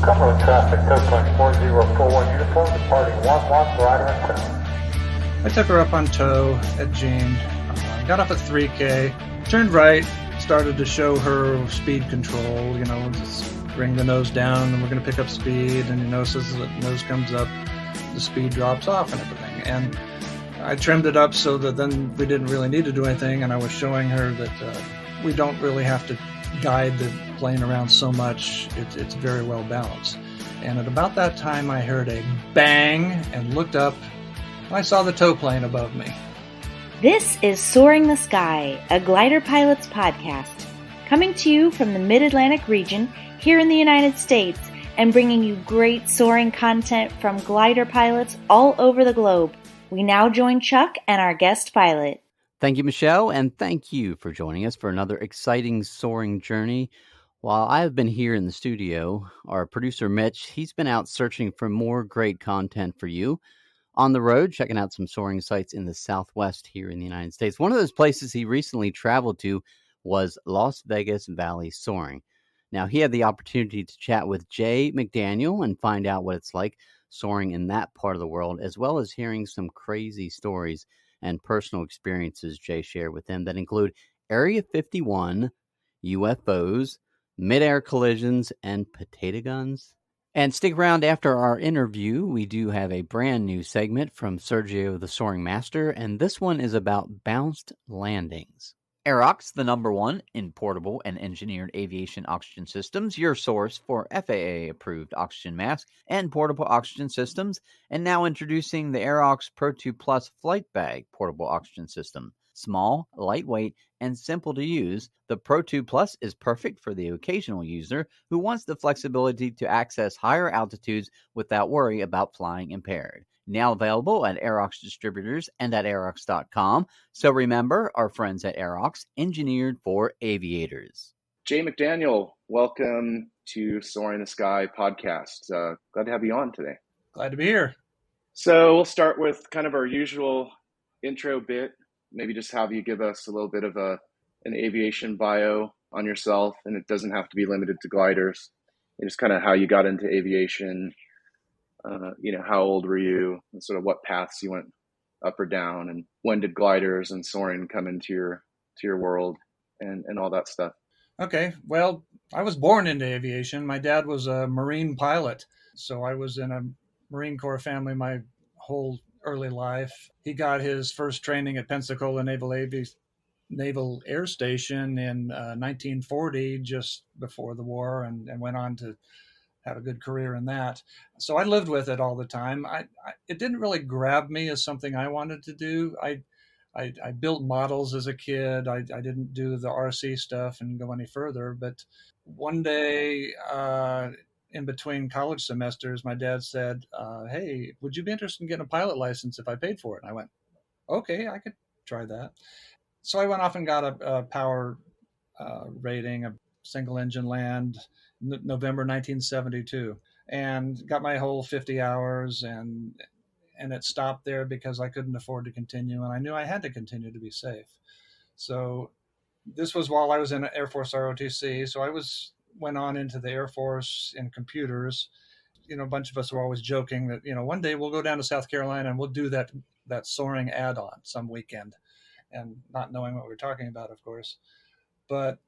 Cumberland traffic, Coastline 4041 uniform, departing 11, glider in tow. I took her up on tow at Jean, got off at 3K, turned right, started to show her speed control, just bring the nose down and we're going to pick up speed, and you notice as the nose comes up, the speed drops off and everything. And I trimmed it up so that then we didn't really need to do anything, and I was showing her that we don't really have to guide the plane around so much. It's very well balanced. And at about that time, I heard a bang and looked up. I saw the tow plane above me. This is Soaring the Sky, a glider pilot's podcast, coming to you from the Mid-Atlantic region here in the United States and bringing you great soaring content from glider pilots all over the globe. We now join Chuck and our guest pilot. Thank you, Michelle, and thank you for joining us for another exciting soaring journey. While I have been here in the studio, our producer Mitch, he's been out searching for more great content for you. On the road, checking out some soaring sites in the Southwest here in the United States. One of those places he recently traveled to was Las Vegas Valley Soaring. Now, he had the opportunity to chat with Jay McDaniel and find out what it's like soaring in that part of the world, as well as hearing some crazy stories and personal experiences Jay shared with him that include Area 51, UFOs, mid-air collisions, and potato guns. And stick around after our interview. We do have a brand new segment from Sergio the Soaring Master, and this one is about Bounched Landings. Aerox, the #1 in portable and engineered aviation oxygen systems, your source for FAA-approved oxygen masks and portable oxygen systems, and now introducing the Aerox Pro 2 Plus Flight Bag portable oxygen system. Small, lightweight, and simple to use, the Pro 2 Plus is perfect for the occasional user who wants the flexibility to access higher altitudes without worry about flying impaired. Now available at Aerox distributors and at Aerox.com. So remember, our friends at Aerox, engineered for aviators. Jay McDaniel, welcome to Soaring the Sky podcast. Glad to have you on today. Glad to be here. So we'll start with kind of our usual intro bit. Maybe just have you give us a little bit of an aviation bio on yourself, and it doesn't have to be limited to gliders. And just kind of how you got into aviation, how old were you, and sort of what paths you went up or down, and when did gliders and soaring come into your world, and all that stuff. Okay, well, I was born into aviation. My dad was a Marine pilot, so I was in a Marine Corps family my whole early life. He got his first training at Pensacola Naval Air Station in 1940, just before the war, and went on to have a good career in that. So I lived with it all the time. It didn't really grab me as something I wanted to do. I built models as a kid. I didn't do the RC stuff and go any further. But one day, in between college semesters, my dad said, hey, would you be interested in getting a pilot license if I paid for it? And I went, okay, I could try that. So I went off and got a power rating, a single engine land, November 1972, and got my whole 50 hours, and it stopped there because I couldn't afford to continue, and I knew I had to continue to be safe. So this was while I was in Air Force ROTC. So I went on into the Air Force in computers. A bunch of us were always joking that, one day we'll go down to South Carolina and we'll do that soaring add-on some weekend, and not knowing what we're talking about, of course. But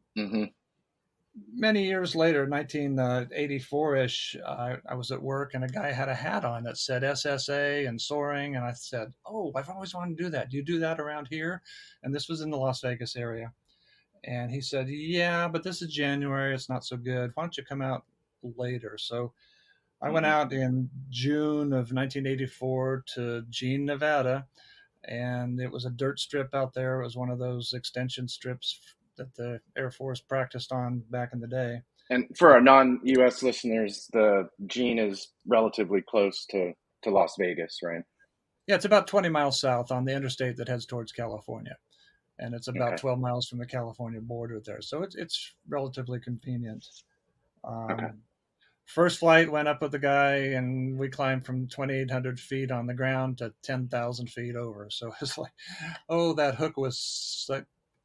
many years later, 1984-ish, I was at work and a guy had a hat on that said SSA and soaring. And I said, oh, I've always wanted to do that. Do you do that around here? And this was in the Las Vegas area. And he said, yeah, but this is January. It's not so good. Why don't you come out later? So I went out in June of 1984 to Jean, Nevada. And it was a dirt strip out there. It was one of those extension strips that the Air Force practiced on back in the day. And for our non-U.S. listeners, the Jean is relatively close to Las Vegas, right? Yeah, it's about 20 miles south on the interstate that heads towards California. And it's about 12 miles from the California border there. So it's relatively convenient. First flight went up with the guy, and we climbed from 2,800 feet on the ground to 10,000 feet over. So it's like, that hook was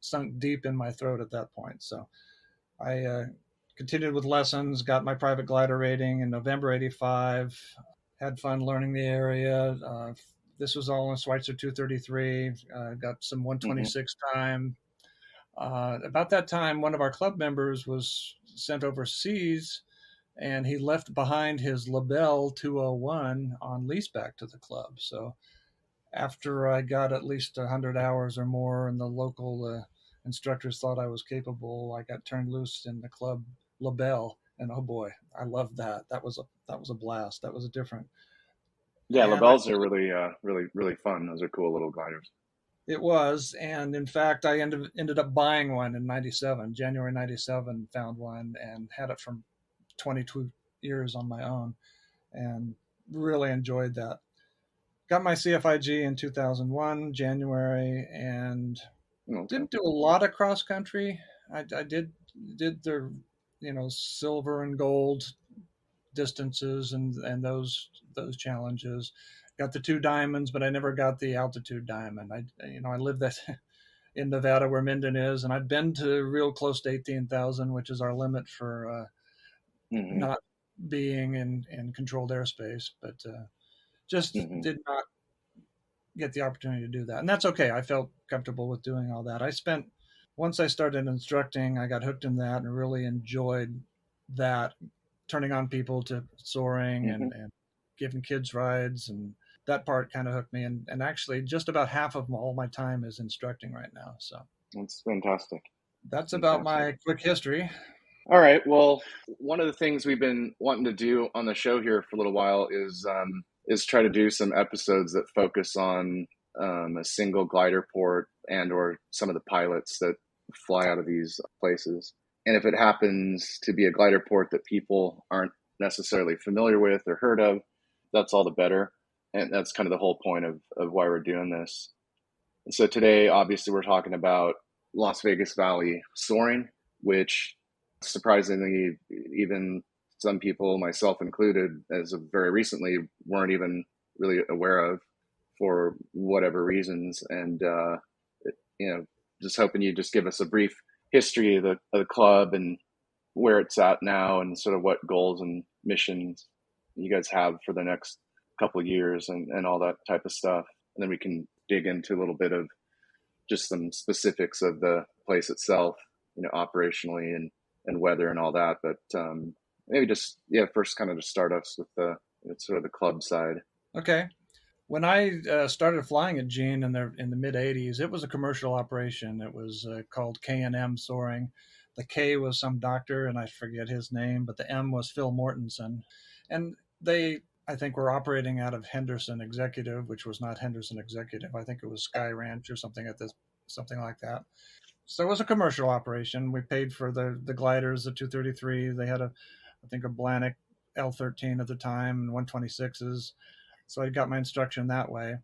sunk deep in my throat at that point. So I continued with lessons, got my private glider rating in November 85, had fun learning the area. This was all in Schweitzer 233, got some 126 time. About that time, one of our club members was sent overseas, and he left behind his Labelle 201 on lease back to the club. So after I got at least 100 hours or more and the local instructors thought I was capable, I got turned loose in the club Labelle, and oh boy, I loved that. That was a blast. That was a different. Yeah, And labels are really fun. Those are cool little gliders. it was, and in fact, I ended up buying one in '97, January '97. Found one and had it for 22 years on my own, and really enjoyed that. Got my CFIG in 2001, January, and didn't do a lot of cross country. I did the, silver and gold distances and those challenges. Got the 2 diamonds, but I never got the altitude diamond. I lived that in Nevada where Minden is, and I'd been to real close to 18,000, which is our limit for not being in controlled airspace, but just did not get the opportunity to do that. And that's okay. I felt comfortable with doing all that. Once I started instructing, I got hooked in that and really enjoyed that, turning on people to soaring and giving kids rides. And that part kind of hooked me. And actually just about half of all my time is instructing right now. So that's fantastic. That's about my quick history. All right. Well, one of the things we've been wanting to do on the show here for a little while is try to do some episodes that focus on a single glider port and or some of the pilots that fly out of these places. And if it happens to be a glider port that people aren't necessarily familiar with or heard of, that's all the better. And that's kind of the whole point of why we're doing this. And so today, obviously, we're talking about Las Vegas Valley Soaring, which surprisingly, even some people, myself included, as of very recently, weren't even really aware of for whatever reasons. And, just hoping you just give us a brief history of the club and where it's at now and sort of what goals and missions you guys have for the next couple of years and all that type of stuff. And then we can dig into a little bit of just some specifics of the place itself, operationally and weather and all that. But maybe just, first kind of to start us with the sort of the club side. Okay. When I started flying at Gene in the mid 80s, it was a commercial operation. It was called K&M Soaring. The K was some doctor, and I forget his name, but the M was Phil Mortensen. And they, I think, were operating out of Henderson Executive, which was not Henderson Executive. I think it was Sky Ranch or something like that. So it was a commercial operation. We paid for the gliders, the 233. They had I think a Blanick L13 at the time and 126s. So I got my instruction that way.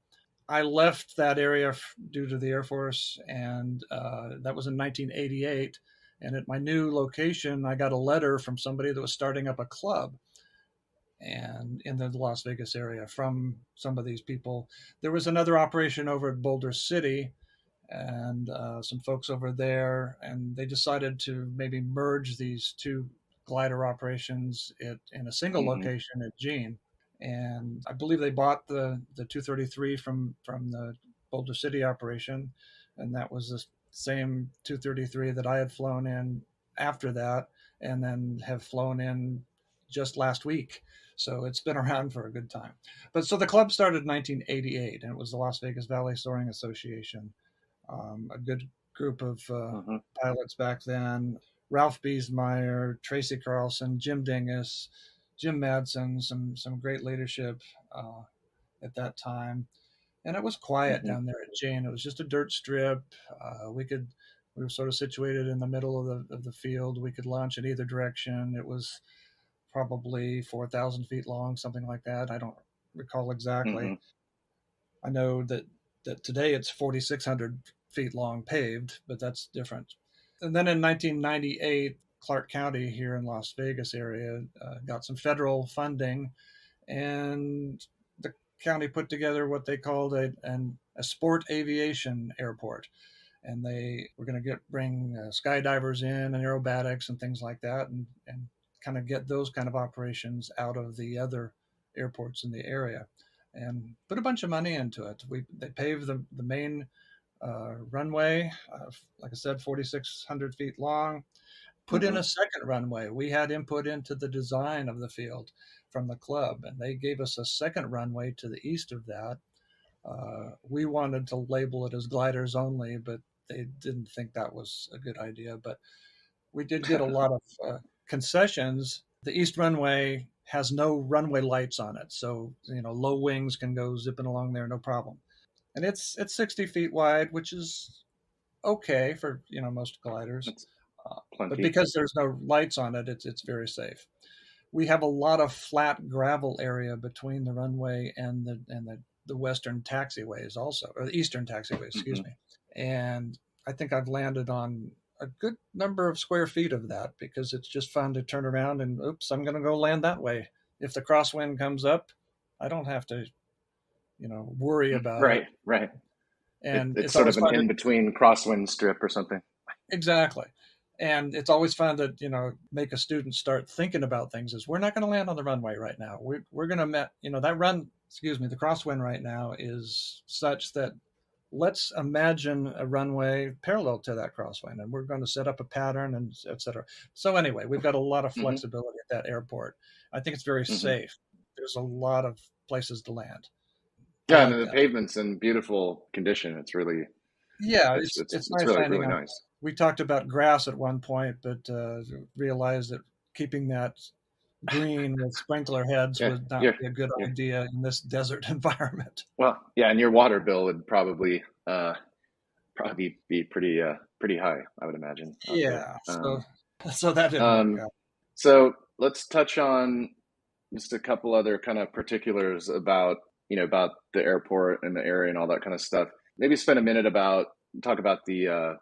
I left that area due to the Air Force, and that was in 1988. And at my new location, I got a letter from somebody that was starting up a club and in the Las Vegas area from some of these people. There was another operation over at Boulder City and some folks over there, and they decided to maybe merge these 2 glider operations in a single location at Gene. And I believe they bought the 233 from the Boulder City operation, and that was the same 233 that I had flown in after that, and then have flown in just last week. So it's been around for a good time. But so the club started in 1988, and it was the Las Vegas Valley Soaring Association. A good group of pilots back then. Ralph Biesmeyer, Tracy Carlson, Jim Dingus, Jim Madsen, some great leadership at that time. And it was quiet down there at Jane. It was just a dirt strip. We were sort of situated in the middle of the field. We could launch in either direction. It was probably 4,000 feet long, something like that. I don't recall exactly. I know that today it's 4,600 feet long paved, but that's different. And then in 1998, Clark County here in Las Vegas area got some federal funding, and the county put together what they called a sport aviation airport. and they were going to bring skydivers in and aerobatics and things like that, and kind of get those kind of operations out of the other airports in the area, and put a bunch of money into it. They paved the main runway, like I said, 4,600 feet long. Put in a second runway. We had input into the design of the field from the club, and they gave us a second runway to the east of that. We wanted to label it as gliders only, but they didn't think that was a good idea. But we did get a lot of concessions. The east runway has no runway lights on it, so low wings can go zipping along there, no problem. And it's 60 feet wide, which is okay for most gliders. That's plenty. But because there's no lights on it, it's very safe. We have a lot of flat gravel area between the runway and the western taxiways also, or the eastern taxiways, excuse me. And I think I've landed on a good number of square feet of that because it's just fun to turn around and, oops, I'm going to go land that way. If the crosswind comes up, I don't have to, worry about it. Right. And it's sort of an in-between crosswind strip or something. Exactly. And it's always fun to, make a student start thinking about things is we're not going to land on the runway right now. We're going to, the crosswind right now is such that let's imagine a runway parallel to that crosswind, and we're going to set up a pattern and et cetera. So anyway, we've got a lot of flexibility at that airport. I think it's very safe. There's a lot of places to land. Yeah, and the pavement's in beautiful condition. It's really, it's nice really, landing really on. nice. We talked about grass at one point, but realized that keeping that green with sprinkler heads would not be a good idea in this desert environment. Well, yeah, and your water bill would probably be pretty high, I would imagine. Yeah, so that didn't work out. So let's touch on just a couple other kind of particulars about the airport and the area and all that kind of stuff. Maybe spend a minute talk about the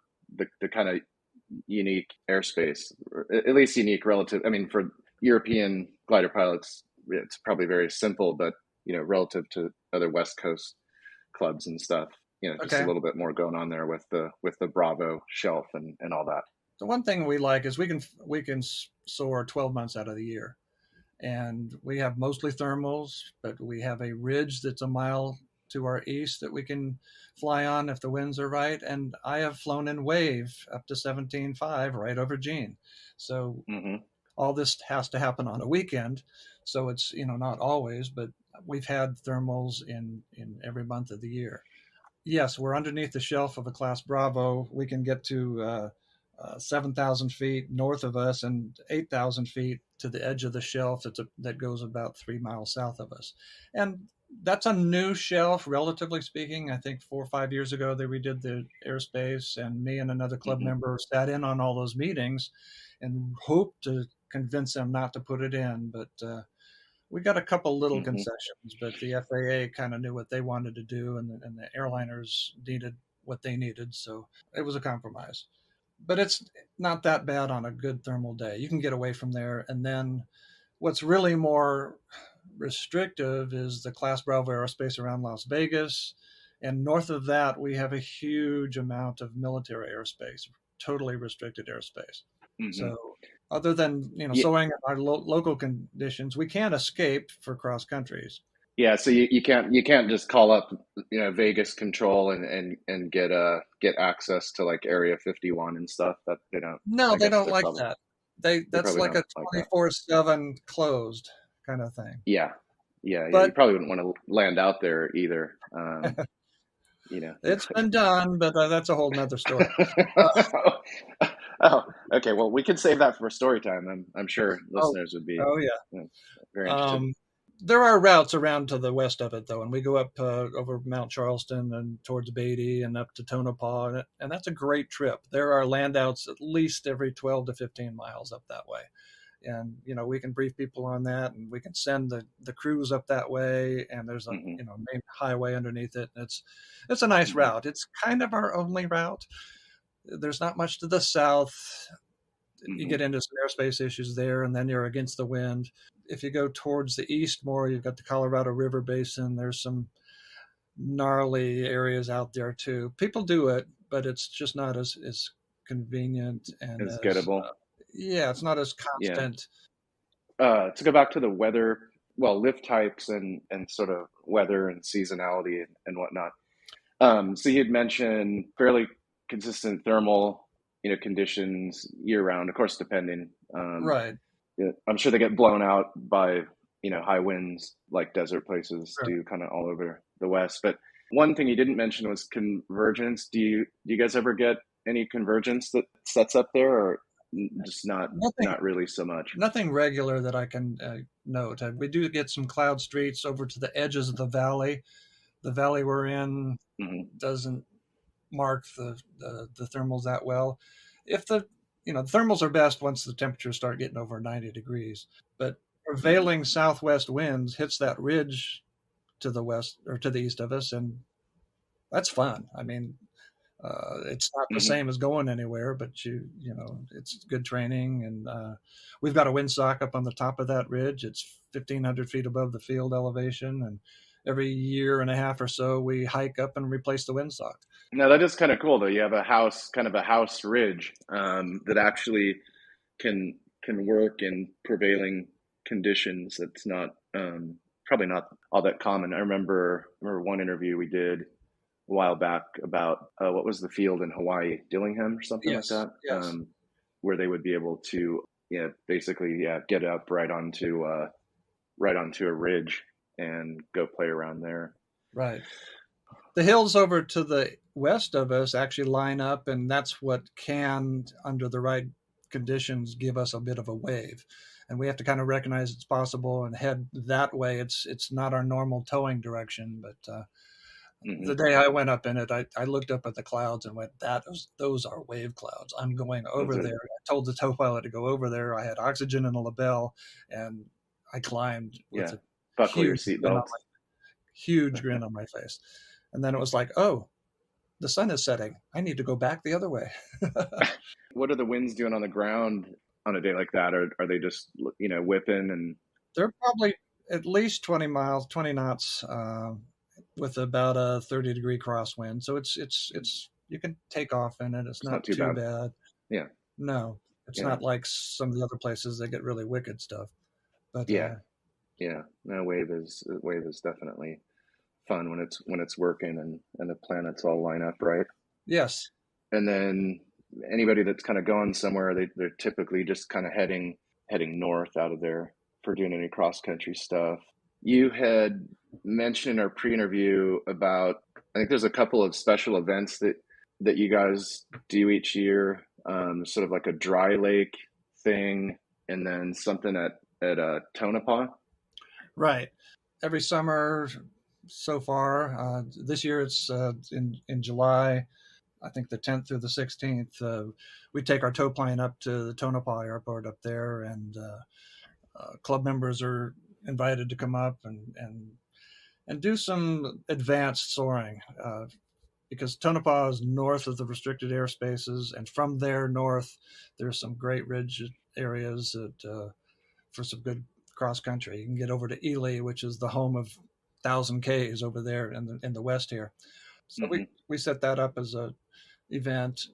kind of unique airspace, or at least unique relative. I mean, for European glider pilots, it's probably very simple, but relative to other West Coast clubs and stuff, just a little bit more going on there with the Bravo shelf and all that. The one thing we like is we can soar 12 months out of the year, and we have mostly thermals, but we have a ridge that's a mile to our east that we can fly on if the winds are right. And I have flown in wave up to 17.5 right over Jean. So all this has to happen on a weekend. So it's, not always, but we've had thermals in every month of the year. Yes, we're underneath the shelf of a class Bravo. We can get to 7,000 feet north of us and 8,000 feet to the edge of the shelf that goes about 3 miles south of us. And that's a new shelf, relatively speaking. I think 4 or 5 years ago, they redid the airspace, and me and another club member sat in on all those meetings and hoped to convince them not to put it in. But we got a couple little concessions, but the FAA kind of knew what they wanted to do, and the airliners needed what they needed. So it was a compromise. But it's not that bad on a good thermal day. You can get away from there. And then what's really more restrictive is the Class Bravo airspace around Las Vegas. And north of that, we have a huge amount of military airspace, totally restricted airspace. So other than, soaring in our local conditions, we can't escape for cross countries. Yeah, so you can't just call up Vegas control and get access to like Area 51 and stuff. That they don't. No, they don't like that. That's like a 24/7 closed kind of thing. Yeah. But you probably wouldn't want to land out there either. It's been done, but that's a whole nother story. Oh, okay. Well, we can save that for story time. I'm sure listeners would be. Oh yeah. Very interested. There are routes around to the west of it, though, and we go up over Mount Charleston and towards Beatty and up to Tonopah, and that's a great trip. There are landouts at least every 12 to 15 miles up that way. And, we can brief people on that, and we can send the crews up that way, and there's a main highway underneath it. And it's a nice route. It's kind of our only route. There's not much to the south. You get into some airspace issues there, and then you're against the wind. If you go towards the east more, you've got the Colorado River Basin. There's some gnarly areas out there too. People do it, but it's just not as convenient and It's as gettable. it's not as Yeah. constant. To go back to the weather, well, lift types and sort of weather and seasonality and whatnot. So you had mentioned fairly consistent thermal, conditions year round, of course, depending. Right. I'm sure they get blown out by, high winds like desert places Sure. do kind of all over the West. But one thing you didn't mention was convergence. Do you guys ever get any convergence that sets up there, or just not really so much? Nothing regular that I can note. We do get some cloud streets over to the edges of the valley. The valley we're in doesn't mark the thermals that well. If the thermals are best once the temperatures start getting over 90 degrees, but prevailing southwest winds hits that ridge to the west or to the east of us, and that's fun. I mean, it's not the same as going anywhere, but it's good training. And we've got a windsock up on the top of that ridge. It's 1,500 feet above the field elevation. And every year and a half or so, we hike up and replace the windsock. Now that is kind of cool, though. You have a house ridge that actually can work in prevailing conditions. That's not probably not all that common. I remember one interview we did a while back about what was the field in Hawaii, Dillingham or something like that, where they would be able to basically get up right onto a ridge and go play around there. Right. The hills over to the west of us actually line up, and that's what can, under the right conditions, give us a bit of a wave. And we have to kind of recognize it's possible and head that way. It's not our normal towing direction, but the day I went up in it, I looked up at the clouds and went, those are wave clouds. I'm going over there. I told the tow pilot to go over there. I had oxygen in a label, and I climbed with a buckle your seatbelt. Huge grin on my face. And then it was like, oh, the sun is setting. I need to go back the other way. What are the winds doing on the ground on a day like that? Are they just, whipping? And they're probably at least 20 knots with about a 30-degree crosswind. So it's you can take off in it. It's not too bad. Yeah. No, it's not like some of the other places that get really wicked stuff. But no, wave is definitely fun when it's working and the planets all line up right. Yes. And then anybody that's kind of going somewhere, they're typically just kind of heading north out of there for doing any cross country stuff. You had mentioned in our pre-interview about, I think there's a couple of special events that you guys do each year, sort of like a dry lake thing, and then something at Tonopah. Right. Every summer so far, this year it's in July, I think the 10th through the 16th. We take our tow plane up to the Tonopah airport up there, and club members are invited to come up and do some advanced soaring, because Tonopah is north of the restricted airspaces, and from there north there's some great ridge areas that for some good cross country. You can get over to Ely, which is the home of 1,000 Ks over there in the west here. So we set that up as a event.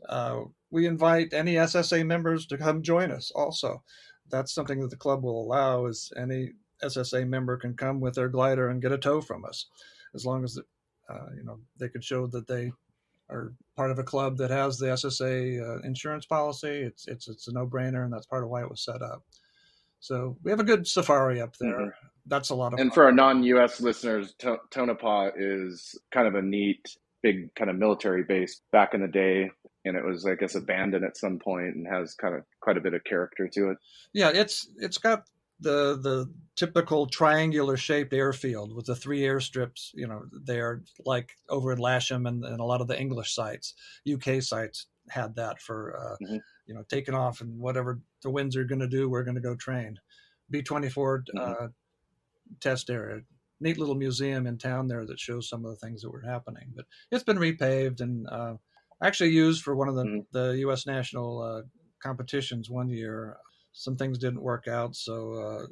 We invite any SSA members to come join us also. That's something that the club will allow, is any SSA member can come with their glider and get a tow from us, as long as they could show that they are part of a club that has the SSA insurance policy. It's a no-brainer, and that's part of why it was set up. So we have a good safari up there. That's a lot of fun. And for our non-U.S. listeners, Tonopah is kind of a neat, big kind of military base back in the day, and it was, I guess, abandoned at some point and has kind of quite a bit of character to it. Yeah, it's got the typical triangular shaped airfield with the 3 airstrips. They're like over in Lasham and a lot of the English sites. UK sites had that for taking off, and whatever the winds are going to do, we're going to go train. B-24 test area. Neat little museum in town there that shows some of the things that were happening. But it's been repaved and actually used for one of the U.S. national competitions one year. Some things didn't work out, so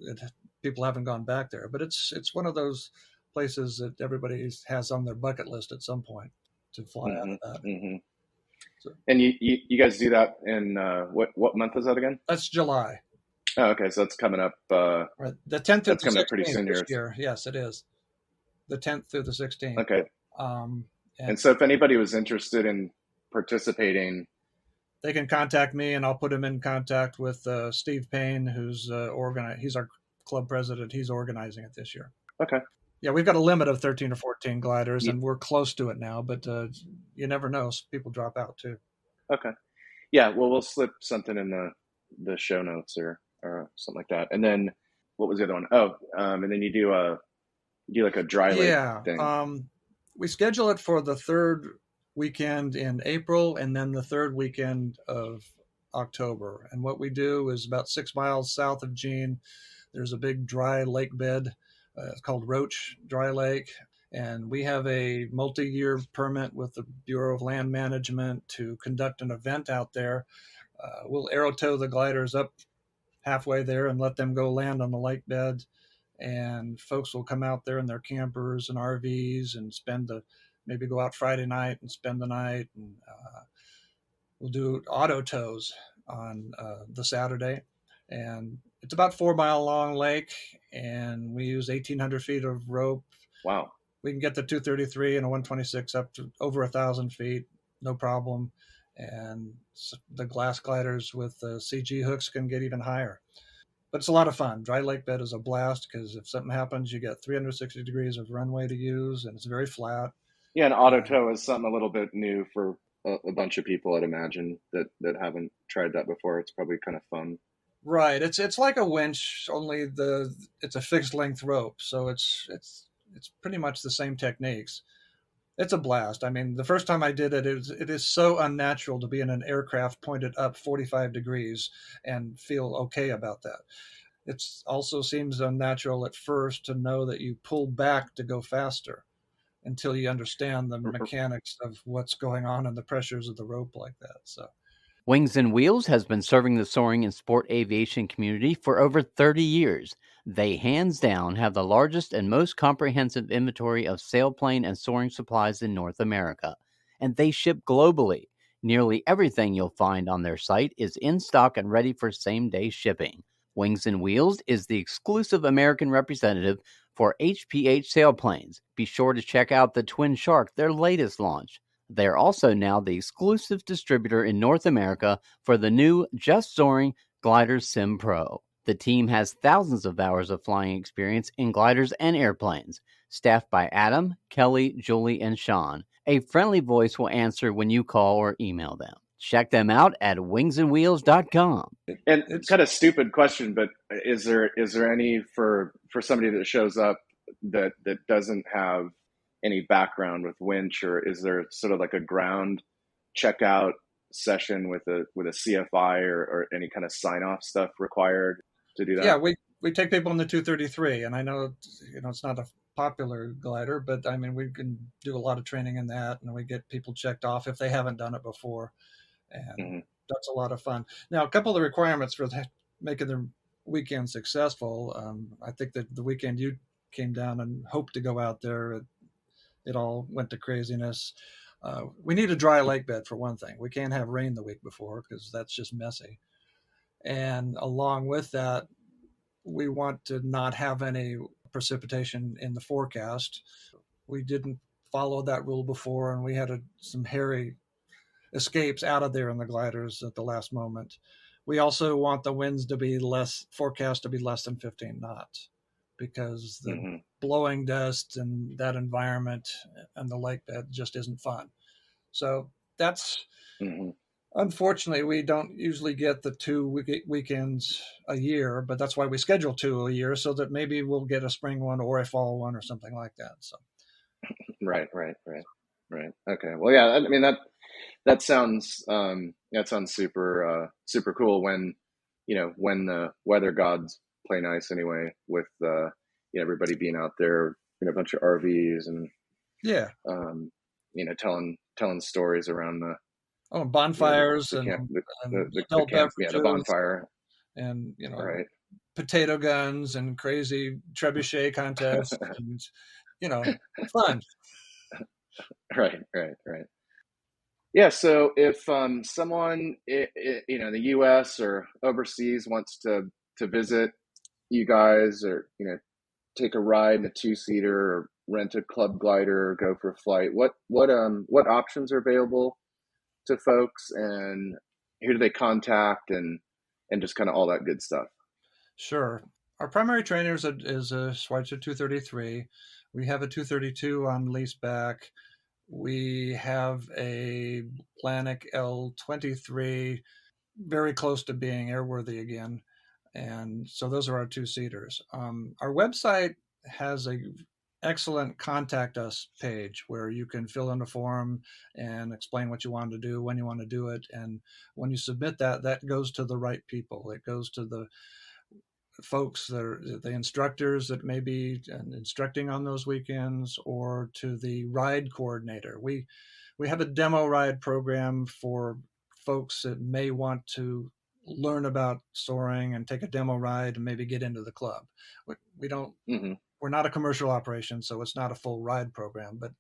people haven't gone back there. But it's one of those places that everybody has on their bucket list at some point to fly out of that. And you guys do that in what month is that again? That's July. Oh, okay, so that's coming up. Right. The 10th through That's the coming up pretty 16th soon this here. year. Yes, it is. The 10th through the 16th. Okay. And And so if anybody was interested in participating, they can contact me, and I'll put them in contact with Steve Payne, who's he's our club president. He's organizing it this year. okay. Yeah, we've got a limit of 13 or 14 gliders, Ye- and we're close to it now, but you never know. People drop out too. Okay. Yeah, well, we'll slip something in the show notes or something like that. And then what was the other one? Oh, and then you do like a dry lake thing. We schedule it for the third weekend in April and then the third weekend of October. And what we do is about 6 miles south of Jean, there's a big dry lake bed. It's called Roach Dry Lake. And we have a multi-year permit with the Bureau of Land Management to conduct an event out there. We'll aero tow the gliders up halfway there and let them go land on the lake bed. And folks will come out there in their campers and RVs and maybe go out Friday night and spend the night. And we'll do auto tows on the Saturday. And it's about 4 mile long lake, and we use 1,800 feet of rope. Wow. We can get the 233 and a 126 up to over 1,000 feet, no problem. And the glass gliders with the CG hooks can get even higher. But it's a lot of fun. Dry lake bed is a blast because if something happens, you get 360 degrees of runway to use, and it's very flat. Yeah, and auto tow is something a little bit new for a bunch of people, I'd imagine, that haven't tried that before. It's probably kind of fun. Right. It's like a winch, only it's a fixed length rope, so it's pretty much the same techniques. It's a blast. I mean, the first time I did it, it is so unnatural to be in an aircraft pointed up 45 degrees and feel okay about that. It also seems unnatural at first to know that you pull back to go faster until you understand the mechanics of what's going on and the pressures of the rope like that. So, Wings and Wheels has been serving the soaring and sport aviation community for over 30 years. They hands down have the largest and most comprehensive inventory of sailplane and soaring supplies in North America, and they ship globally. Nearly everything you'll find on their site is in stock and ready for same-day shipping. Wings and Wheels is the exclusive American representative for HPH sailplanes. Be sure to check out the Twin Shark, their latest launch. They're also now the exclusive distributor in North America for the new Just Soaring Glider Sim Pro. The team has thousands of hours of flying experience in gliders and airplanes. Staffed by Adam, Kelly, Julie, and Sean. A friendly voice will answer when you call or email them. Check them out at wingsandwheels.com. And it's kind of stupid question, but is there any for somebody that shows up that doesn't have any background with winch, or is there sort of like a ground checkout session with a CFI or any kind of sign off stuff required to do that? Yeah, we take people in the 233, and I know it's not a popular glider, but I mean we can do a lot of training in that, and we get people checked off if they haven't done it before, and that's a lot of fun. Now, a couple of the requirements for making the weekend successful. I think that the weekend you came down and hoped to go out there, it all went to craziness. We need a dry lake bed for one thing. We can't have rain the week before because that's just messy. And along with that, we want to not have any precipitation in the forecast. We didn't follow that rule before, and we had some hairy escapes out of there in the gliders at the last moment. We also want the winds to be forecast to be less than 15 knots, because the blowing dust and that environment and the lake bed just isn't fun. So that's, unfortunately, we don't usually get the 2 weekends a year, but that's why we schedule 2 a year, so that maybe we'll get a spring one or a fall one or something like that. So, Right. Okay. Well, yeah. I mean that sounds super super cool when the weather gods play nice anyway, with everybody being out there in a bunch of RVs and telling stories around the bonfires the and the bonfire, and right, potato guns and crazy trebuchet contests and fun. right. Yeah, so if someone in the U.S. or overseas wants to visit you guys, or take a ride in a two-seater, or rent a club glider, or go for a flight, what options are available to folks, and who do they contact, and just kind of all that good stuff? Sure. Our primary trainer is a Schweitzer 233. We have a 232 on lease back. We have a Planik L23, very close to being airworthy again. And so those are our two-seaters. Our website has a excellent contact us page where you can fill in a form and explain what you want to do, when you want to do it. And when you submit that goes to the right people. It goes to the folks that are the instructors that may be instructing on those weekends, or to the ride coordinator. We have a demo ride program for folks that may want to learn about soaring and take a demo ride and maybe get into the club. We don't Mm-hmm. We're not a commercial operation, so it's not a full ride program, but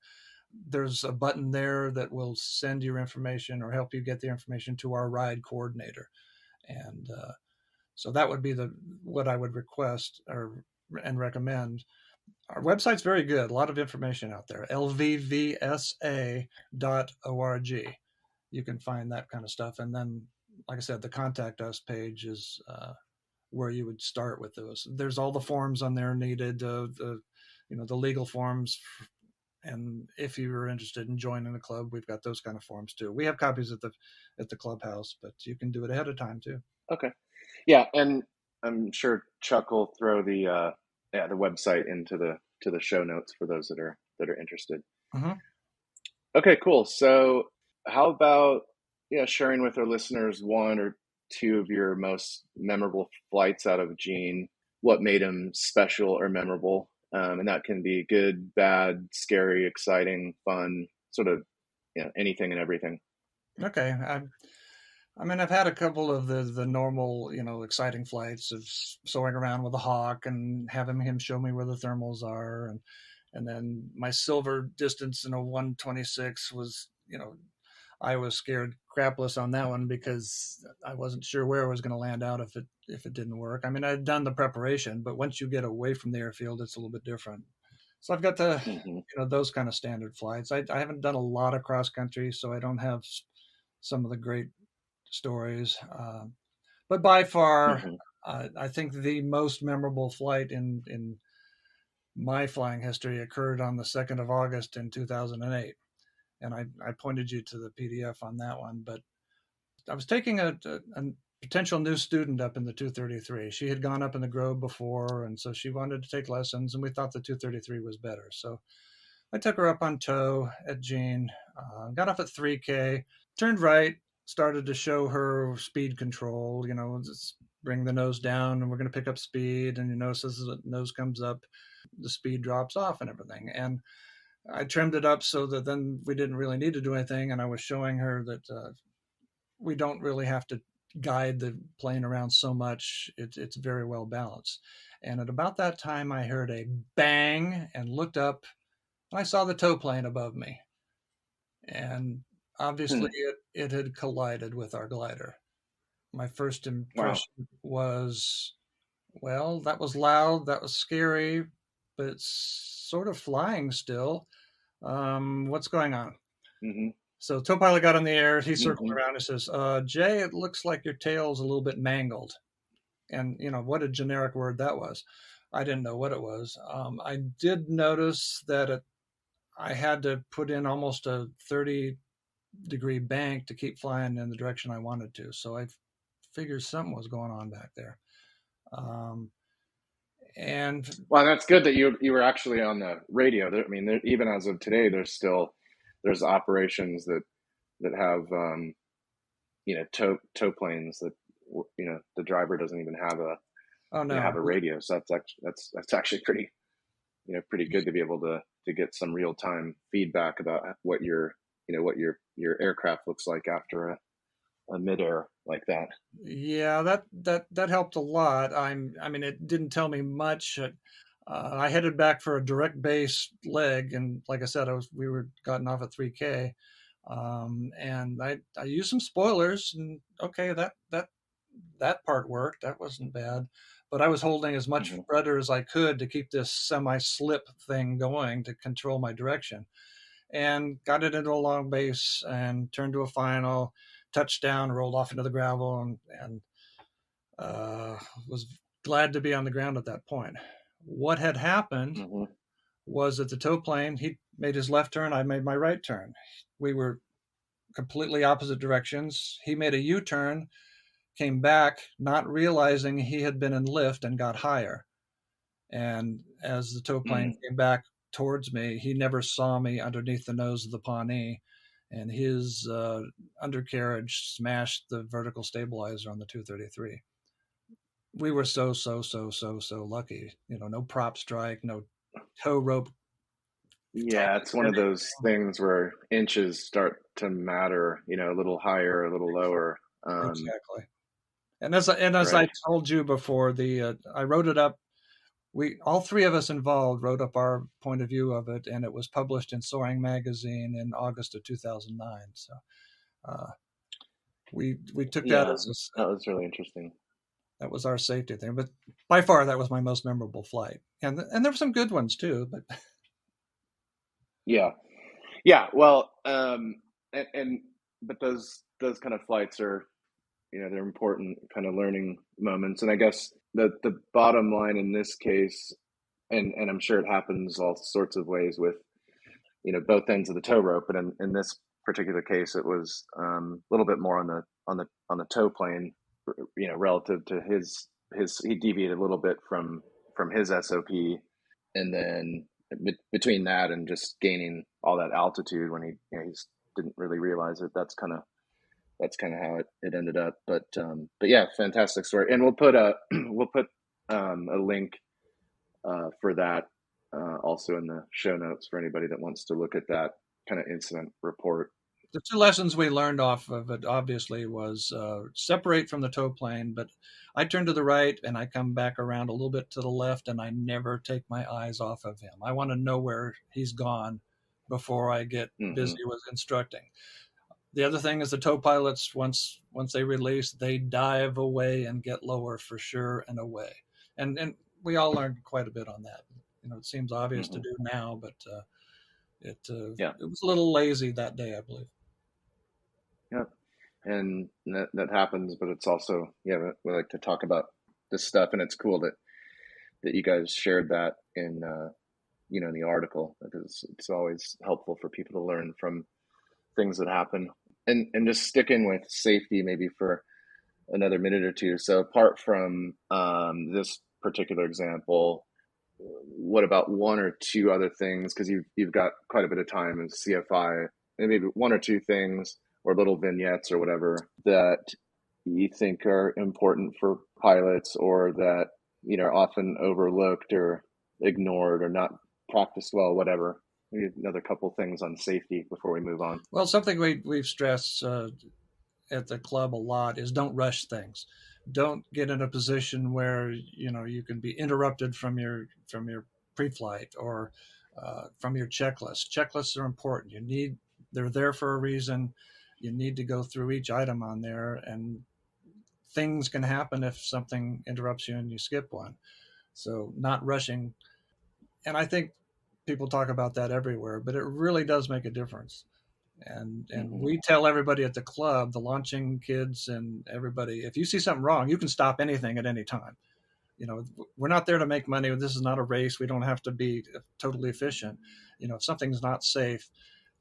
there's a button there that will send your information or help you get the information to our ride coordinator. And so that would be what I would request and recommend. Our website's very good. A lot of information out there. lvvsa.org. You can find that kind of stuff. And then, like I said, the contact us page is where you would start with those. There's all the forms on there needed, the legal forms. And if you were interested in joining the club, we've got those kind of forms too. We have copies at the clubhouse, but you can do it ahead of time too. Okay. Yeah, and I'm sure Chuck will throw the website into the show notes for those that are interested. Mm-hmm. Okay, cool. So how about sharing with our listeners one or two of your most memorable flights out of Gene, what made them special or memorable, and that can be good, bad, scary, exciting, fun, sort of anything and everything. Okay. I've had a couple of the normal, exciting flights of soaring around with a hawk and having him show me where the thermals are. And then my silver distance in a 126 was, I was scared crapless on that one because I wasn't sure where I was going to land out if it didn't work. I mean, I'd done the preparation, but once you get away from the airfield, it's a little bit different. So I've got those kind of standard flights. I haven't done a lot of cross country, so I don't have some of the great stories. But by far, I think the most memorable flight in my flying history occurred on the 2nd of August in 2008. And I pointed you to the PDF on that one. But I was taking a potential new student up in the 233. She had gone up in the Grove before, and so she wanted to take lessons, and we thought the 233 was better. So I took her up on tow at Gene, got off at 3K, turned right, started to show her speed control, just bring the nose down and we're going to pick up speed. And you notice as the nose comes up, the speed drops off and everything. And I trimmed it up so that then we didn't really need to do anything. And I was showing her that we don't really have to guide the plane around so much. It's very well balanced. And at about that time, I heard a bang and looked up, and I saw the tow plane above me. And obviously it had collided with our glider. My first impression was, well, that was loud, that was scary, but it's sort of flying still. What's going on? Mm-hmm. So tow pilot got in the air, he circled around and says, Jay, it looks like your tail's a little bit mangled. And what a generic word that was. I didn't know what it was. I did notice that I had to put in almost a 30-degree bank to keep flying in the direction I wanted to. So I figured something was going on back there. And well, that's good that you were actually on the radio. I mean, even as of today, there's operations that have tow planes that the driver doesn't even have have a radio. So that's actually pretty good to be able to get some real time feedback about what your aircraft looks like after a midair like that. Yeah, that helped a lot. I mean, it didn't tell me much. I headed back for a direct base leg, and like I said, we were gotten off at 3K. And I used some spoilers, and okay, that part worked. That wasn't bad. But I was holding as much rudder as I could to keep this semi-slip thing going to control my direction. And got it into a long base and turned to a final touchdown, rolled off into the gravel, and was glad to be on the ground at that point. What had happened was that the tow plane, he made his left turn, I made my right turn. We were completely opposite directions. He made a U-turn, came back, not realizing he had been in lift, and got higher. And as the tow plane came back towards me, he never saw me underneath the nose of the Pawnee, and his undercarriage smashed the vertical stabilizer on the 233. We were so lucky. No prop strike, no tow rope. Yeah, it's one of those things where inches start to matter, a little higher, a little lower. Exactly. And as I told you before, I wrote it up. All three of us involved wrote up our point of view of it, and it was published in Soaring magazine in August of 2009. So we took that as that was really interesting. That was our safety thing, but by far that was my most memorable flight, and there were some good ones too. But yeah. Well, but those kind of flights are, they're important kind of learning moments, and I guess the bottom line in this case, and I'm sure it happens all sorts of ways with, both ends of the tow rope, but in this particular case, it was a little bit more on the tow plane, relative to his he deviated a little bit from his SOP, and then between that and just gaining all that altitude when he didn't really realize it, that's kind of how it ended up. But yeah, fantastic story, and we'll put a link for that also in the show notes for anybody that wants to look at that kind of incident report. The two lessons we learned off of it, obviously, was separate from the tow plane, but I turn to the right and I come back around a little bit to the left, and I never take my eyes off of him. I want to know where he's gone before I get busy with instructing. The other thing is the tow pilots, once they release, they dive away and get lower for sure and away. And we all learned quite a bit on that. It seems obvious to do now, but it was a little lazy that day, I believe. Yeah, and that happens, but it's also, we like to talk about this stuff, and it's cool that you guys shared that in in the article, because it's always helpful for people to learn from things that happen. And just sticking with safety maybe for another minute or two. So apart from this particular example, what about one or two other things? Because you've got quite a bit of time in CFI, and maybe one or two things or little vignettes or whatever that you think are important for pilots, or that are often overlooked or ignored or not practiced well, whatever. Maybe another couple things on safety before we move on. Well, something we've stressed at the club a lot is don't rush things. Don't get in a position where you can be interrupted from your pre-flight or from your checklist. Checklists are important. They're there for a reason. You need to go through each item on there, and things can happen if something interrupts you and you skip one. So not rushing. And I think people talk about that everywhere, but it really does make a difference. And we tell everybody at the club, the launching kids and everybody, if you see something wrong, you can stop anything at any time. We're not there to make money. This is not a race. We don't have to be totally efficient. If something's not safe,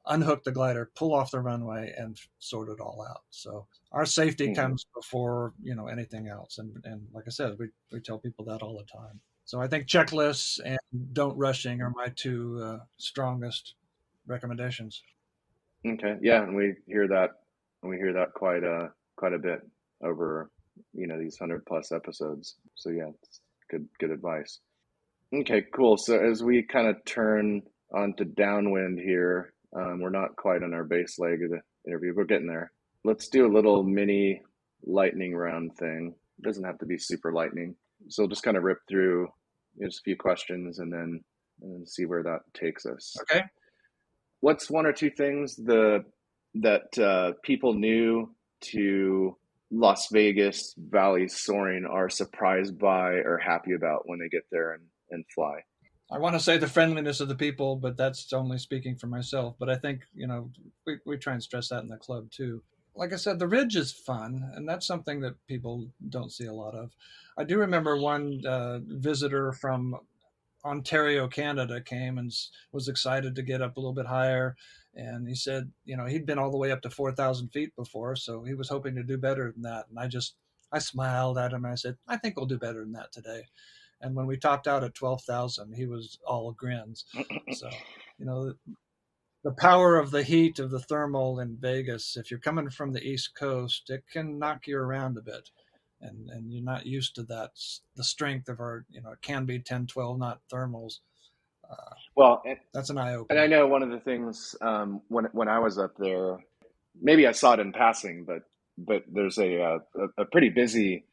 unhook the glider, pull off the runway, and sort it all out. So our safety comes before anything else. And like I said, we tell people that all the time. So I think checklists and don't rushing are my two strongest recommendations. Okay, yeah, and we hear that quite a bit over these 100+ episodes. So yeah, it's good advice. Okay, cool. So as we kind of turn onto downwind here, we're not quite on our base leg of the interview. We're getting there. Let's do a little mini lightning round thing. It doesn't have to be super lightning. So we'll just kind of rip through just a few questions and then see where that takes us. Okay. What's one or two things the that people new to Las Vegas Valley Soaring are surprised by or happy about when they get there and fly? I want to say the friendliness of the people, but that's only speaking for myself. But I think, we try and stress that in the club too. Like I said, the ridge is fun, and that's something that people don't see a lot of. I do remember one visitor from Ontario, Canada came and was excited to get up a little bit higher. And he said, he'd been all the way up to 4,000 feet before, so he was hoping to do better than that. And I smiled at him and I said, I think we'll do better than that today. And when we topped out at 12,000, he was all grins. So, the power of the heat of the thermal in Vegas, if you're coming from the East Coast, it can knock you around a bit. And you're not used to that, the strength of our, it can be 10, 12 knot thermals. Well, That's an eye opener. and I know one of the things when I was up there, maybe I saw it in passing, but there's a pretty busy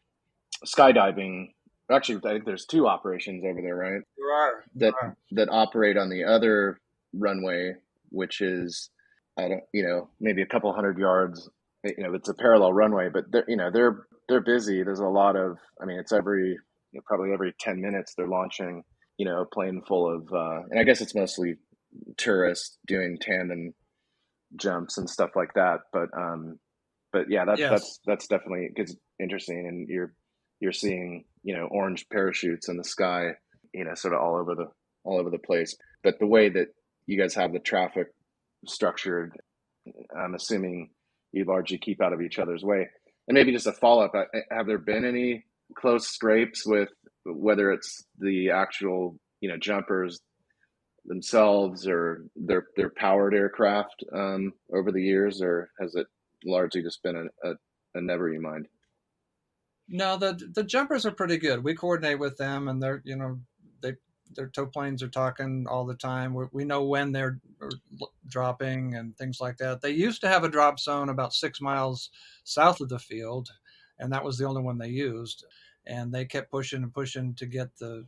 skydiving. Actually, I think there's two operations over there, right? There are. That operate on the other runway, which is maybe a couple hundred yards. It's a parallel runway, but they're busy. There's a lot of, it's probably every 10 minutes they're launching, a plane full of, and I guess it's mostly tourists doing tandem jumps and stuff like that. But yeah, Yes. that's definitely gets interesting, and you're seeing orange parachutes in the sky, sort of all over the place. But the way that you guys have the traffic structured, I'm assuming you largely keep out of each other's way. And maybe just a follow up: have there been any close scrapes with whether it's the actual jumpers themselves or their powered aircraft over the years, or has it largely just been a never you mind? No, the jumpers are pretty good. We coordinate with them, and they're their tow planes are talking all the time. We know when they're dropping and things like that. They used to have a drop zone about 6 miles south of the field, and that was the only one they used. And they kept pushing and pushing to get the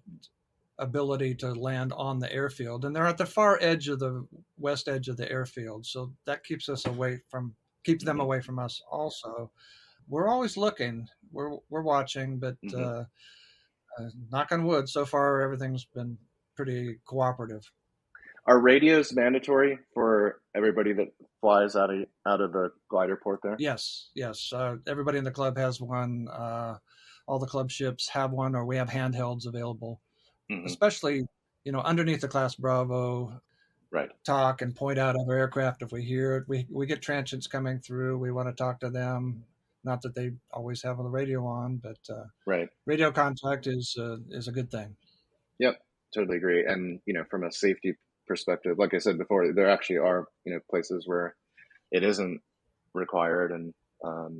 ability to land on the airfield. And they're at the far edge of the west edge of the airfield, so that keeps them away from us also. We're always looking. We're watching, but knock on wood, so far everything's been pretty cooperative. Are radios mandatory for everybody that flies out of the glider port there? Yes. Everybody in the club has one. All the club ships have one, or we have handhelds available. Especially, underneath the Class Bravo. Right. Talk and point out other aircraft if we hear it. We get transients coming through. We want to talk to them. Not that they always have the radio on, but right. Radio contact is a good thing. Yep, totally agree. And from a safety perspective, like I said before, there actually are places where it isn't required, and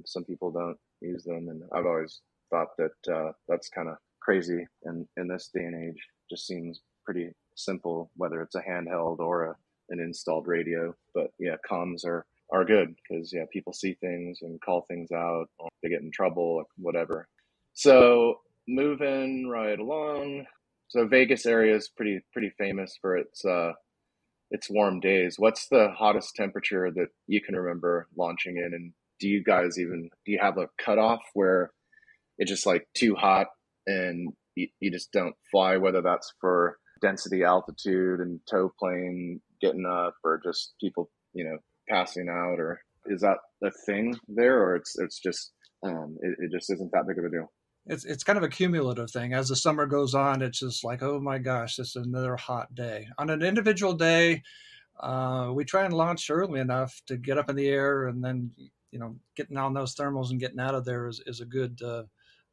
some people don't use them. And I've always thought that that's kind of crazy in this day and age. Just seems pretty simple, whether it's a handheld or an installed radio. But yeah, comms are good because people see things and call things out, or they get in trouble, whatever. So moving right along. So Vegas area is pretty famous for its warm days. What's the hottest temperature that you can remember launching in? And do you have a cutoff where it's just like too hot and you just don't fly, whether that's for density, altitude, and tow plane getting up, or just people passing out, or is that a thing there, or it's just it just isn't that big of a deal? It's kind of a cumulative thing. As the summer goes on, it's just like, oh my gosh, this is another hot day. On an individual day, we try and launch early enough to get up in the air, and then getting on those thermals and getting out of there is a good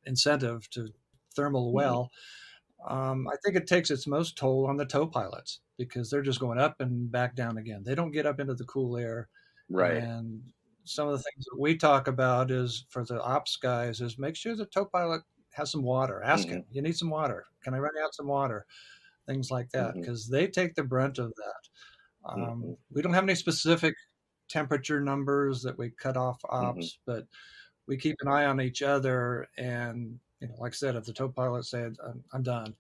incentive to thermal well. I think it takes its most toll on the tow pilots because they're just going up and back down again. They don't get up into the cool air. Right. And some of the things that we talk about is for the ops guys is make sure the tow pilot has some water. Ask him, you need some water. Can I run out some water? Things like that, because they take the brunt of that. We don't have any specific temperature numbers that we cut off ops, but we keep an eye on each other. And like I said, if the tow pilot said, I'm done,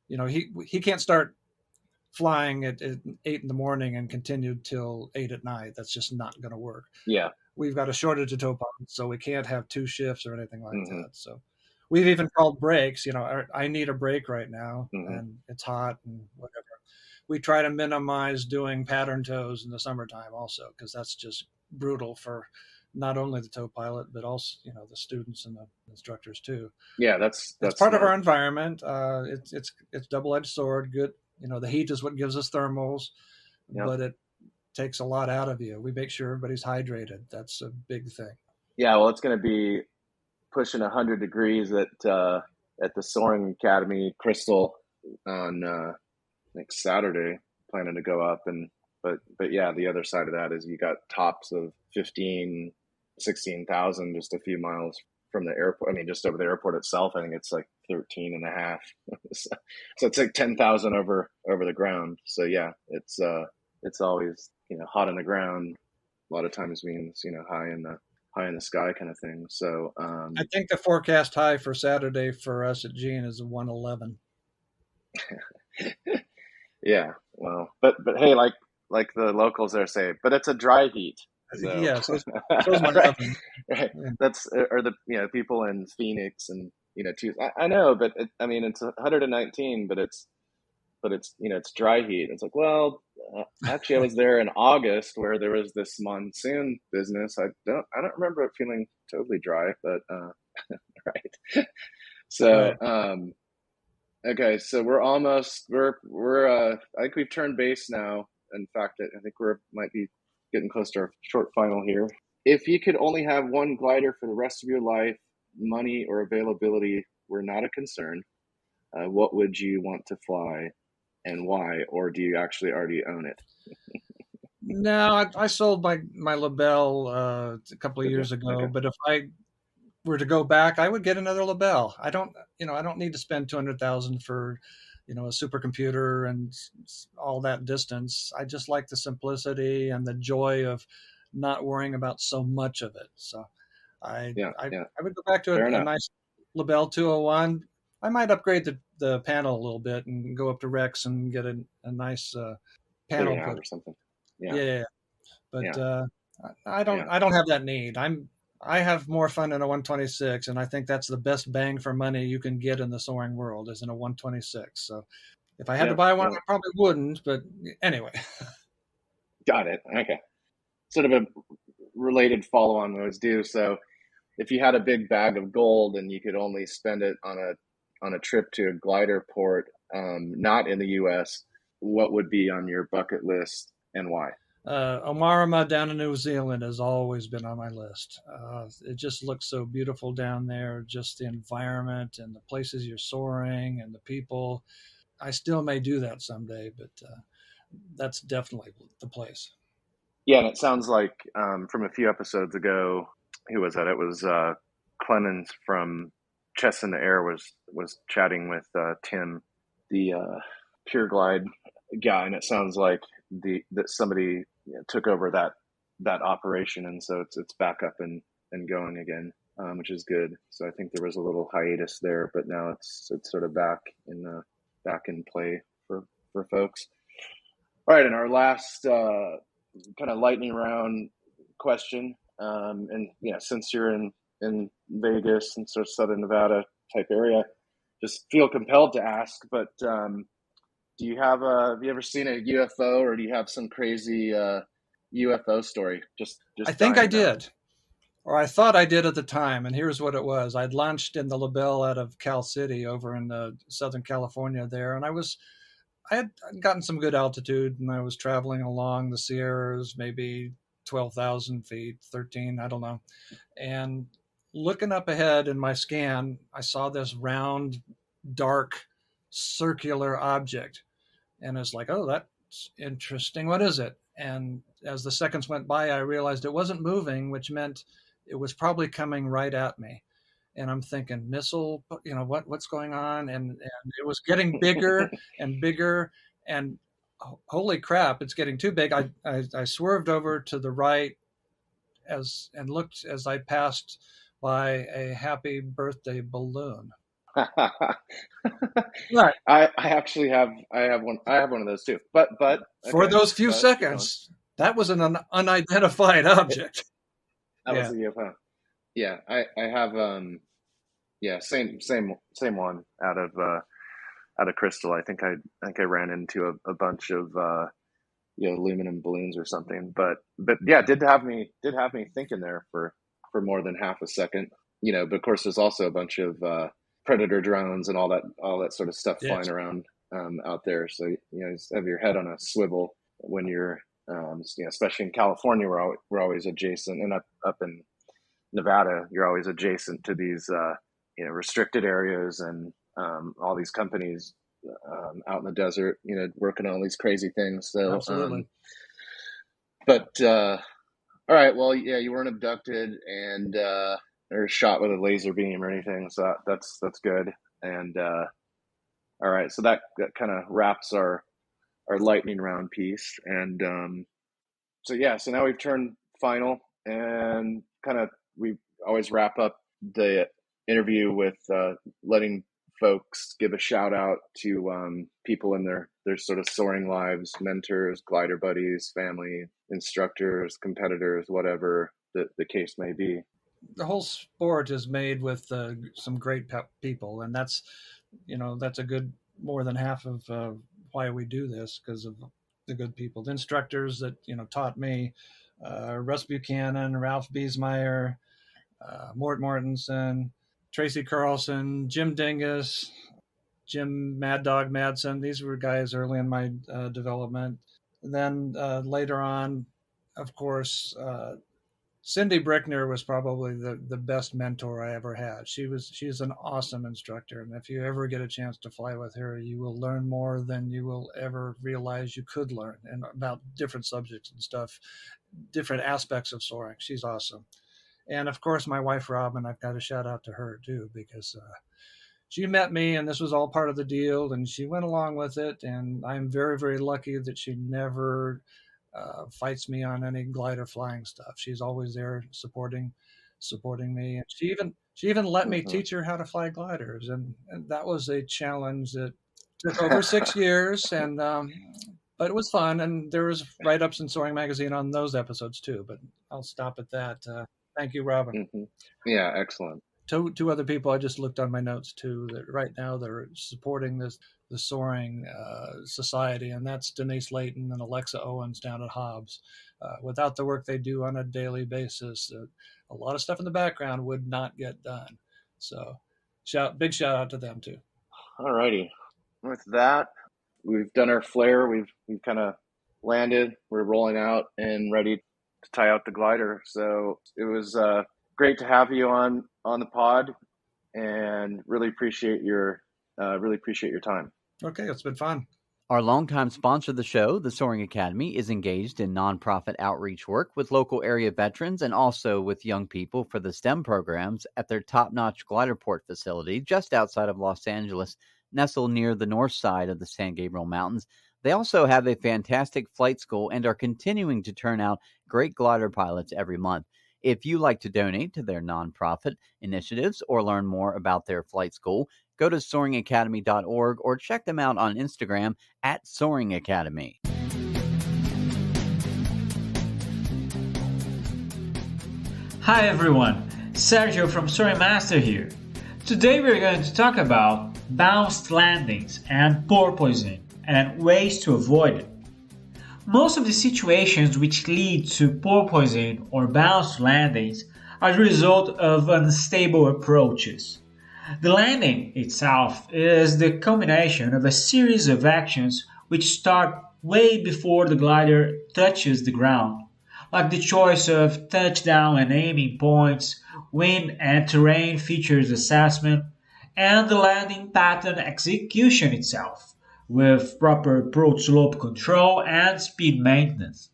he can't start flying at 8 in the morning and continued till 8 at night. That's just not going to work. Yeah. We've got a shortage of tow pilots, so we can't have 2 shifts or anything like Mm-hmm. that. So we've even called breaks. I need a break right now, Mm-hmm. and it's hot and whatever. We try to minimize doing pattern tows in the summertime also, because that's just brutal for not only the tow pilot, but also, the students and the instructors too. Yeah, that's part of smart. our environment. It's double-edged sword. Good. The heat is what gives us thermals, Yep. but it takes a lot out of you. We make sure everybody's hydrated. That's a big thing. Yeah, well, it's going to be pushing 100 degrees at the Soaring Academy Crystal on next Saturday. Planning to go up, but yeah, the other side of that is you got tops of 15, 16,000 just a few miles from the airport. I mean, just over the airport itself, I think it's like 13 and a half. So it's like 10,000 over the ground. So yeah, it's always, hot on the ground. A lot of times means, high in the sky kind of thing. So I think the forecast high for Saturday for us at Gene is 111. Yeah, well, but hey, like the locals there say, but it's a dry heat. So. Yeah, so is my right, oven. right. Yeah. That's or the people in Phoenix and I know, but it's 119, but it's it's dry heat. It's like, well, actually, I was there in August where there was this monsoon business. I don't remember it feeling totally dry, but right. So Right. okay, so we're I think we've turned base now. In fact, I think might be getting close to our short final here. If you could only have one glider for the rest of your life, money or availability were not a concern, what would you want to fly and why? Or do you actually already own it? No, I sold my LaBelle a couple of Did you? years ago, Okay. but if I were to go back, I would get another LaBelle. I don't need to spend 200,000 for, a supercomputer and all that distance. I just like the simplicity and the joy of not worrying about so much of it. So I Yeah. would go back to Fair a enough. nice LaBelle 201. I might upgrade the panel a little bit and go up to Rex and get a nice panel Clearing out put. or something. Yeah. Yeah. But Yeah. I don't have that need. I have more fun in a 126, and I think that's the best bang for money you can get in the soaring world is in a 126. So if I had to buy one, I probably wouldn't. But anyway. Got it. Okay. Sort of a related follow-on we always do. So if you had a big bag of gold and you could only spend it on a trip to a glider port, not in the U.S., what would be on your bucket list and why? Omarama down in New Zealand has always been on my list. It just looks so beautiful down there, just the environment and the places you're soaring and the people. I still may do that someday, but that's definitely the place. Yeah, and it sounds like from a few episodes ago, who was that? It was Clemens from Chess in the Air was chatting with Tim, the Pure Glide guy, and it sounds like that somebody took over that operation, and so it's back up and going again, which is good. So I think there was a little hiatus there, but now it's sort of back in play for folks. All right, and our last kind of lightning round question, and since you're in Vegas and sort of Southern Nevada type area, just feel compelled to ask, but do you have you ever seen a UFO, or do you have some crazy UFO story? Just I think I dying to know. did, or I thought I did at the time. And here's what it was: I'd launched in the LaBelle out of Cal City over in Southern California there, and I had gotten some good altitude, and I was traveling along the Sierras, maybe 12,000 feet, 13, I don't know. And looking up ahead in my scan, I saw this round, dark, circular object. And it's like, oh, that's interesting. What is it? And as the seconds went by, I realized it wasn't moving, which meant it was probably coming right at me. And I'm thinking, missile, what's going on? And it was getting bigger and bigger. And holy crap, it's getting too big. I swerved over to the right and looked as I passed by a happy birthday balloon. Right. I actually have one of those too. But For okay, those few but keep going. seconds, that was an unidentified object. That was Yeah. a UFO. Yeah, I have yeah, same one out of crystal. I think I ran into a bunch of aluminum balloons or something. But yeah, did have me thinking there for more than half a second. But of course there's also a bunch of predator drones and all that sort of stuff flying Yes. around out there. So just have your head on a swivel when you're especially in California, we're always adjacent, and up in Nevada, you're always adjacent to these restricted areas and all these companies out in the desert, working on all these crazy things. So, Absolutely. but all right, well, yeah, you weren't abducted and or shot with a laser beam or anything, so that's good. And all right, so that kind of wraps our lightning round piece, and so yeah, so now we've turned final, and kind of we always wrap up the interview with letting folks give a shout out to people in their sort of soaring lives, mentors, glider buddies, family, instructors, competitors, whatever the case may be. The whole sport is made with some great people, and that's a good more than half of why we do this, because of the good people, the instructors that taught me, Russ Buchanan, Ralph Biesmeyer, Mort Mortensen, Tracy Carlson, Jim Dingus, Jim Mad Dog Madsen. These were guys early in my development. And then later on, of course, Cindy Brickner was probably the best mentor I ever had. She's an awesome instructor, and if you ever get a chance to fly with her, you will learn more than you will ever realize you could learn, and about different subjects and stuff, different aspects of soaring. She's awesome. And of course, my wife Robin, I've got to shout out to her too, because she met me, and this was all part of the deal, and she went along with it. And I'm very, very lucky that she never fights me on any glider flying stuff. She's always there supporting me, and she even let me teach her how to fly gliders, and that was a challenge that took over 6 years, and but it was fun, and there was write-ups in Soaring Magazine on those episodes too. But I'll stop at that. Thank you, Robin. Mm-hmm. Yeah, excellent. Two other people I just looked on my notes too that right now they're supporting the Soaring Society, and that's Denise Layton and Alexa Owens down at Hobbs. Without the work they do on a daily basis, a lot of stuff in the background would not get done. So big shout out to them too. All righty. With that, we've done our flare. We've kind of landed. We're rolling out and ready to tie out the glider. So it was great to have you on the pod, and really appreciate your time. Okay, it's been fun. Our longtime sponsor of the show, the Soaring Academy, is engaged in nonprofit outreach work with local area veterans and also with young people for the STEM programs at their top-notch glider port facility just outside of Los Angeles, nestled near the north side of the San Gabriel Mountains. They also have a fantastic flight school and are continuing to turn out great glider pilots every month. If you like to donate to their nonprofit initiatives or learn more about their flight school, go to soaringacademy.org or check them out on Instagram at Soaring Academy. Hi everyone, Sergio from Soaring Master here. Today we're going to talk about bounced landings and porpoising and ways to avoid it. Most of the situations which lead to porpoising or bounced landings are the result of unstable approaches. The landing itself is the culmination of a series of actions which start way before the glider touches the ground, like the choice of touchdown and aiming points, wind and terrain features assessment, and the landing pattern execution itself, with proper approach slope control and speed maintenance.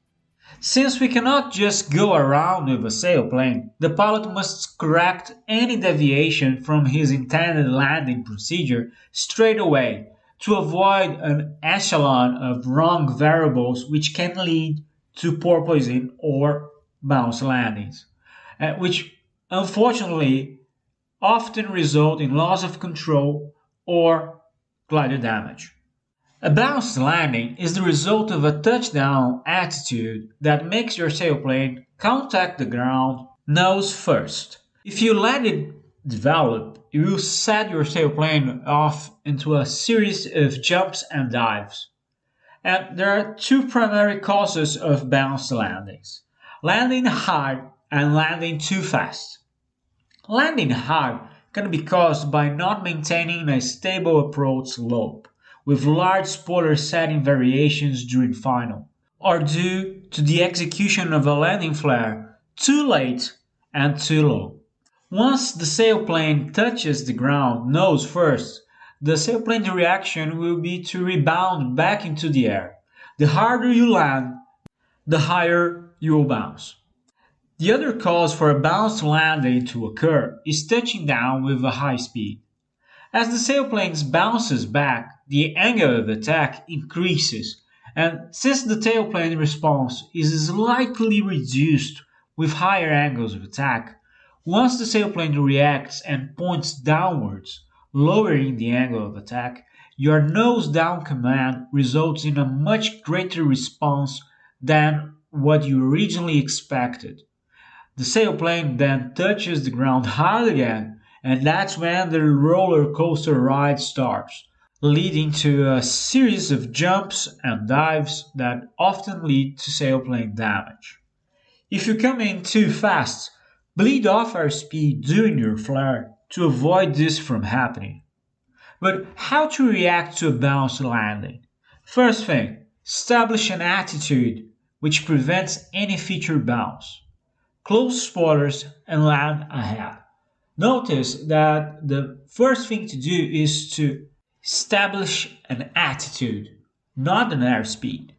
Since we cannot just go around with a sailplane, the pilot must correct any deviation from his intended landing procedure straight away to avoid an echelon of wrong variables which can lead to porpoising or bounce landings, which unfortunately often result in loss of control or glider damage. A bounced landing is the result of a touchdown attitude that makes your sailplane contact the ground nose first. If you let it develop, you will set your sailplane off into a series of jumps and dives. And there are two primary causes of bounced landings: landing hard and landing too fast. Landing hard can be caused by not maintaining a stable approach slope, with large spoiler setting variations during final, or due to the execution of a landing flare too late and too low. Once the sailplane touches the ground nose first, the sailplane's reaction will be to rebound back into the air. The harder you land, the higher you will bounce. The other cause for a bounced landing to occur is touching down with a high speed. As the sailplane bounces back, the angle of attack increases, and since the tailplane response is slightly reduced with higher angles of attack, once the sailplane reacts and points downwards, lowering the angle of attack, your nose-down command results in a much greater response than what you originally expected. The sailplane then touches the ground hard again, and that's when the roller coaster ride starts, leading to a series of jumps and dives that often lead to sailplane damage. If you come in too fast, bleed off airspeed during your flare to avoid this from happening. But how to react to a bounced landing? First thing, establish an attitude which prevents any future bounce. Close spoilers and land ahead. Notice that the first thing to do is to establish an attitude, not an airspeed.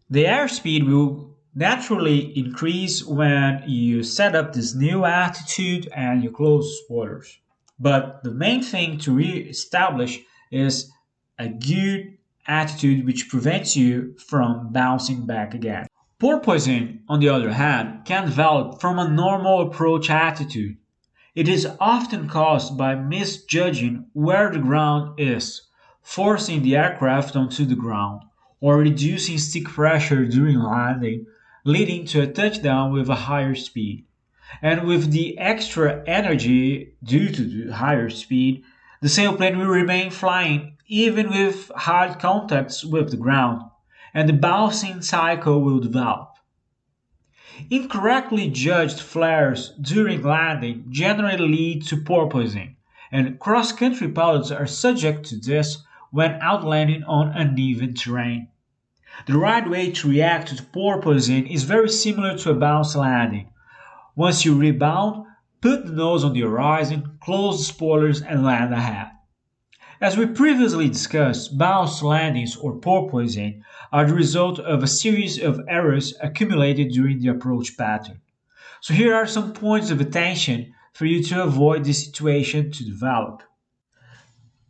The airspeed will naturally increase when you set up this new attitude and you close spoilers. But the main thing to re-establish is a good attitude which prevents you from bouncing back again. Porpoising, on the other hand, can develop from a normal approach attitude. It is often caused by misjudging where the ground is, forcing the aircraft onto the ground, or reducing stick pressure during landing, leading to a touchdown with a higher speed. And with the extra energy due to the higher speed, the sailplane will remain flying even with hard contacts with the ground, and the bouncing cycle will develop. Incorrectly judged flares during landing generally lead to porpoising, and cross-country pilots are subject to this when outlanding on uneven terrain. The right way to react to porpoising is very similar to a bounced landing. Once you rebound, put the nose on the horizon, close the spoilers and land ahead. As we previously discussed, bounced landings or porpoising are the result of a series of errors accumulated during the approach pattern. So here are some points of attention for you to avoid this situation to develop.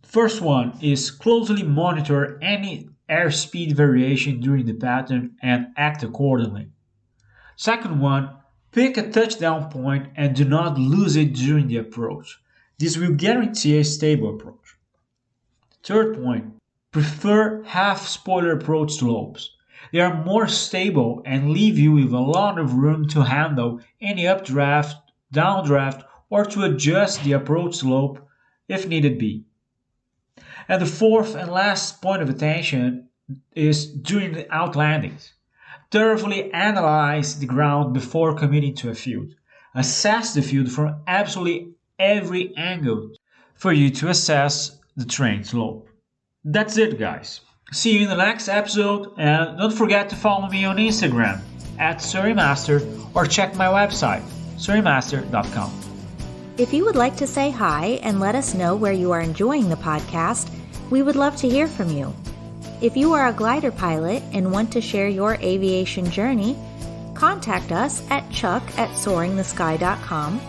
First one is closely monitor any airspeed variation during the pattern and act accordingly. Second one, pick a touchdown point and do not lose it during the approach. This will guarantee a stable approach. Third point, prefer half spoiler approach slopes. They are more stable and leave you with a lot of room to handle any updraft, downdraft, or to adjust the approach slope if needed be. And the fourth and last point of attention is during the outlandings. Thoroughly analyze the ground before committing to a field. Assess the field from absolutely every angle for you to assess the terrain slope. That's it, guys. See you in the next episode, and don't forget to follow me on Instagram @SoaringMaster or check my website soaringmaster.com. If you would like to say hi and let us know where you are enjoying the podcast, we would love to hear from you. If you are a glider pilot and want to share your aviation journey, contact us at chuck@soaringthesky.com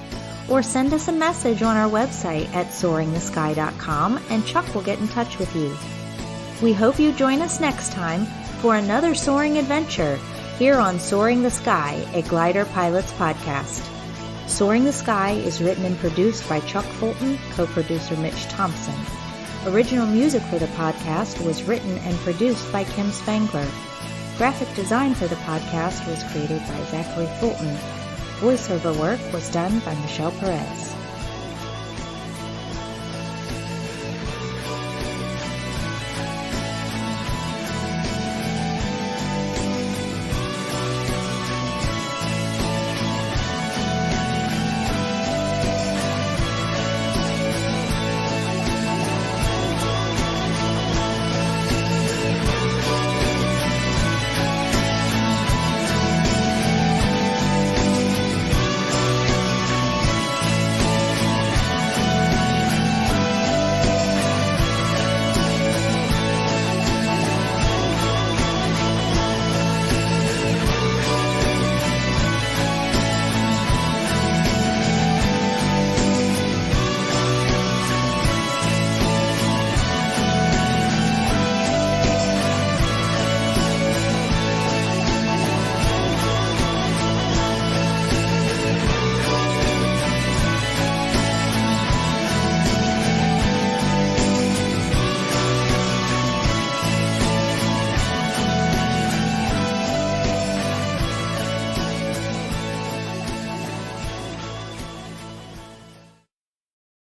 or send us a message on our website at soaringthesky.com and Chuck will get in touch with you. We hope you join us next time for another soaring adventure here on Soaring the Sky, a Glider Pilots podcast. Soaring the Sky is written and produced by Chuck Fulton, co-producer Mitch Thompson. Original music for the podcast was written and produced by Kim Spangler. Graphic design for the podcast was created by Zachary Fulton. Voiceover work was done by Michelle Perez.